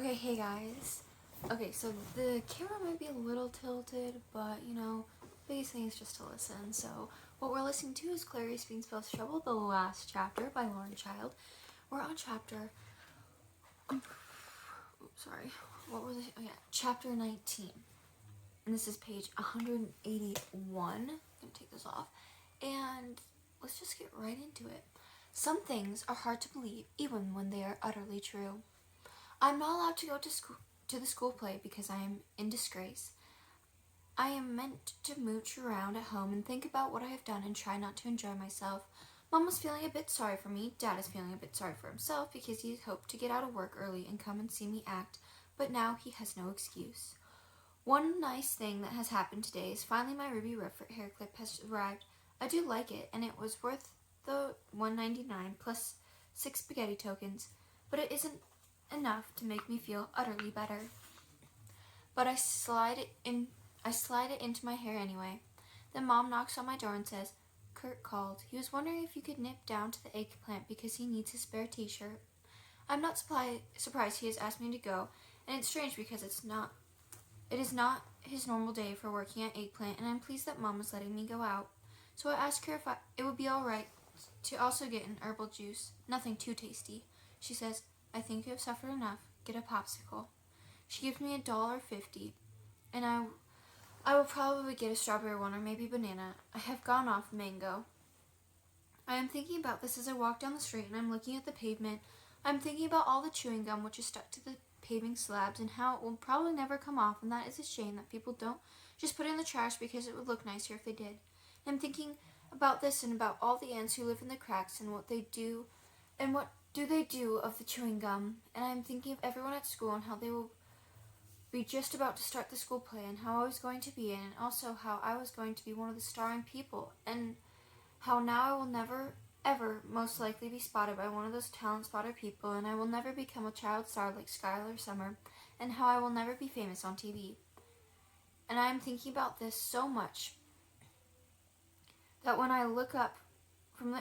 Okay, hey guys. Okay, so the camera might be a little tilted, but biggest thing is just to listen. So what we're listening to is Clarice Being Spell's Trouble, the last chapter by Lauren Child. We're on chapter, sorry, what was it? Oh yeah, chapter 19. And this is page 181. I'm gonna take this off. And let's just get right into it. Some things are hard to believe, even when they are utterly true. I'm not allowed to go to the school play because I am in disgrace. I am meant to mooch around at home and think about what I have done and try not to enjoy myself. Mom was feeling a bit sorry for me. Dad is feeling a bit sorry for himself because he hoped to get out of work early and come and see me act, but now he has no excuse. One nice thing that has happened today is finally my ruby red hair clip has arrived. I do like it, and it was worth the $1.99 plus 6 spaghetti tokens, but it isn't enough to make me feel utterly better. But I slide it into my hair anyway. Then Mom knocks on my door and says, "Kurt called. He was wondering if you could nip down to the eggplant because he needs his spare t-shirt." I'm not surprised he has asked me to go, and it's strange because it is not his normal day for working at eggplant, and I'm pleased that Mom is letting me go out. So I ask her if it would be alright to also get an herbal juice, nothing too tasty. She says, "I think you have suffered enough. Get a popsicle." She gives me $1.50, and I will probably get a strawberry one or maybe banana. I have gone off mango. I am thinking about this as I walk down the street and I'm looking at the pavement. I'm thinking about all the chewing gum which is stuck to the paving slabs and how it will probably never come off, and that is a shame that people don't just put it in the trash because it would look nicer if they did. I'm thinking about this and about all the ants who live in the cracks and what they do of the chewing gum, and I'm thinking of everyone at school and how they will be just about to start the school play and how I was going to be in, and also how I was going to be one of the starring people, and how now I will never ever most likely be spotted by one of those talent spotter people, and I will never become a child star like Skylar Summer, and how I will never be famous on TV. And I am thinking about this so much that when I look up from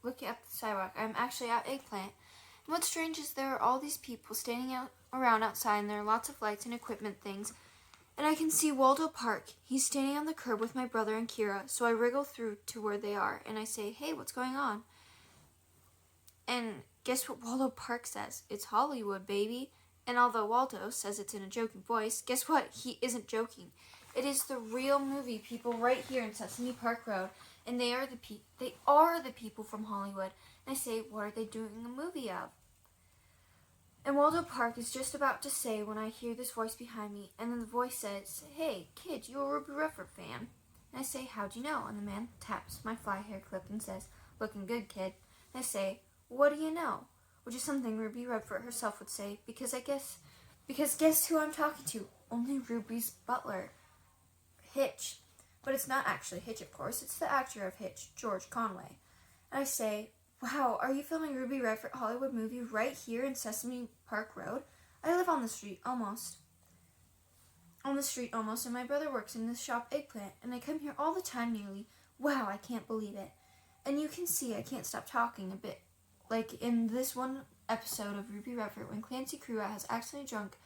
look at the sidewalk, I'm actually at eggplant. And what's strange is there are all these people standing around outside, and there are lots of lights and equipment things. And I can see Waldo Park. He's standing on the curb with my brother and Kira, so I wriggle through to where they are, and I say, "Hey, what's going on?" And guess what Waldo Park says? "It's Hollywood, baby." And although Waldo says it's in a joking voice, guess what? He isn't joking. It is the real movie people right here in Sesame Park Road, and they are the people from Hollywood. And I say, "What are they doing a movie of?" And Waldo Park is just about to say when I hear this voice behind me, and then the voice says, "Hey, kid, you a Ruby Redford fan?" And I say, "How'd you know?" And the man taps my fly hair clip and says, "Looking good, kid." And I say, "What do you know?" Which is something Ruby Redford herself would say, because guess who I'm talking to? Only Ruby's butler, Hitch. But it's not actually Hitch, of course. It's the actor of Hitch, George Conway. And I say, "Wow, are you filming Ruby Redford Hollywood movie right here in Sesame Park Road? I live on the street almost, and my brother works in this shop Eggplant, and I come here all the time nearly. Wow, I can't believe it." And you can see I can't stop talking a bit, like in this one episode of Ruby Redford when Clancy Crua has accidentally drunk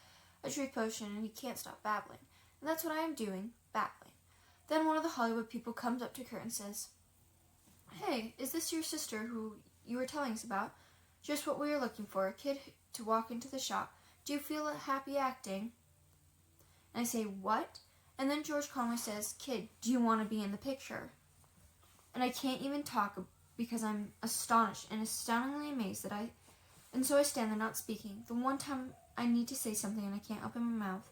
a truth potion and he can't stop babbling. And that's what I am doing, babbling. Then one of the Hollywood people comes up to Kurt and says, "Hey, is this your sister who you were telling us about? Just what we were looking for, a kid to walk into the shop. Do you feel happy acting?" And I say, "What?" And then George Conway says, "Kid, do you want to be in the picture?" And I can't even talk because I'm astonished and astoundingly amazed and so I stand there not speaking. The one time I need to say something and I can't open my mouth.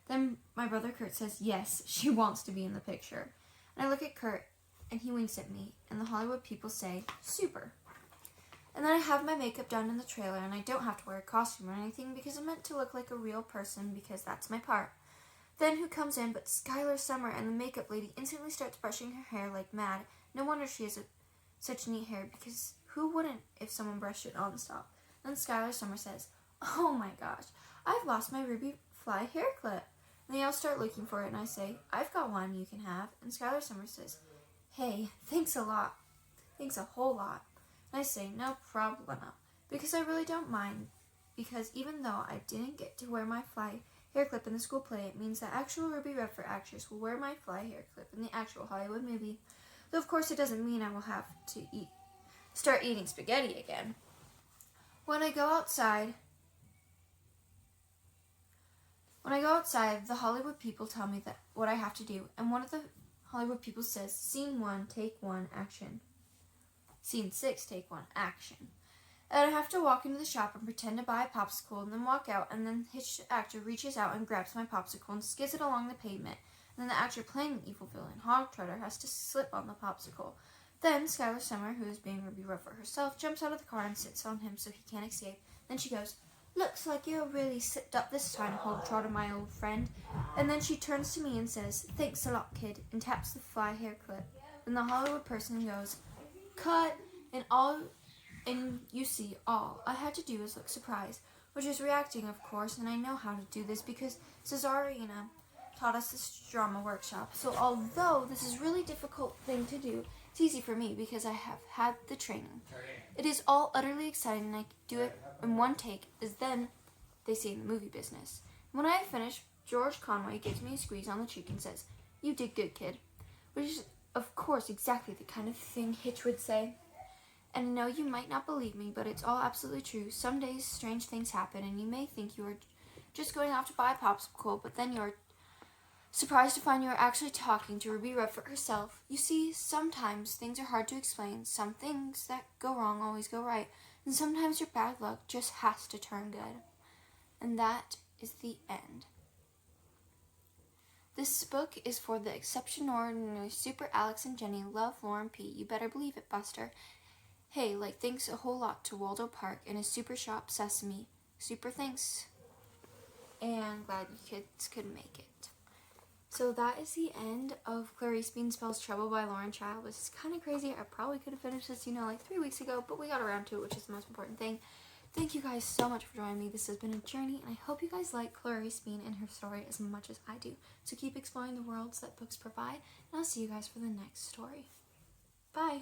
Then my brother Kurt says, "Yes, she wants to be in the picture." And I look at Kurt, and he winks at me, and the Hollywood people say, "Super." And then I have my makeup done in the trailer, and I don't have to wear a costume or anything because I'm meant to look like a real person because that's my part. Then who comes in but Skylar Summer, and the makeup lady instantly starts brushing her hair like mad. No wonder she has such neat hair, because who wouldn't if someone brushed it nonstop? Then Skylar Summer says, "Oh my gosh, I've lost my Ruby Fly hair clip." And they all start looking for it, and I say, "I've got one you can have." And Skylar Summer says, "Hey, thanks a lot. Thanks a whole lot." And I say, "No problemo," because I really don't mind because even though I didn't get to wear my fly hair clip in the school play, it means that actual Ruby Redford actress will wear my fly hair clip in the actual Hollywood movie. Though of course it doesn't mean I will have to start eating spaghetti again. When I go outside, the Hollywood people tell me that what I have to do, and one of the Hollywood people says, Scene 1, Take 1, Action. Scene 6, Take 1, Action. And I have to walk into the shop and pretend to buy a popsicle and then walk out, and then the actor reaches out and grabs my popsicle and skids it along the pavement. And then the actor playing the evil villain, Hog Trotter, has to slip on the popsicle. Then Skylar Summer, who is being Ruby Redford herself, jumps out of the car and sits on him so he can't escape. Then she goes, "Looks like you're really slipped up this time, Hog Trotter, my old friend." And then she turns to me and says, "Thanks a lot, kid," and taps the fly hair clip. Then the Hollywood person goes, "Cut," and you see, all I had to do was look surprised, which is reacting, of course, and I know how to do this because Cesarina taught us this drama workshop. So although this is a really difficult thing to do, it's easy for me because I have had the training. It is all utterly exciting, and I do it in one take, as then they say in the movie business. When I finish, George Conway gives me a squeeze on the cheek and says, "You did good, kid," which is, of course, exactly the kind of thing Hitch would say. And I know you might not believe me, but it's all absolutely true. Some days strange things happen, and you may think you are just going off to buy a popsicle, but then you're surprised to find you are actually talking to Ruby Redford herself. You see, sometimes things are hard to explain. Some things that go wrong always go right, and sometimes your bad luck just has to turn good. And that is the end. This book is for the exceptionally super Alex and Jenny love Lauren P. You better believe it, Buster. Hey, thanks a whole lot to Waldo Park and his super shop Sesame. Super thanks. And glad you kids could make it. So that is the end of Clarice Bean Spells Trouble by Lauren Chao. This is kind of crazy. I probably could have finished this, 3 weeks ago, but we got around to it, which is the most important thing. Thank you guys so much for joining me. This has been a journey, and I hope you guys like Clarice Bean and her story as much as I do. So keep exploring the worlds that books provide, and I'll see you guys for the next story. Bye!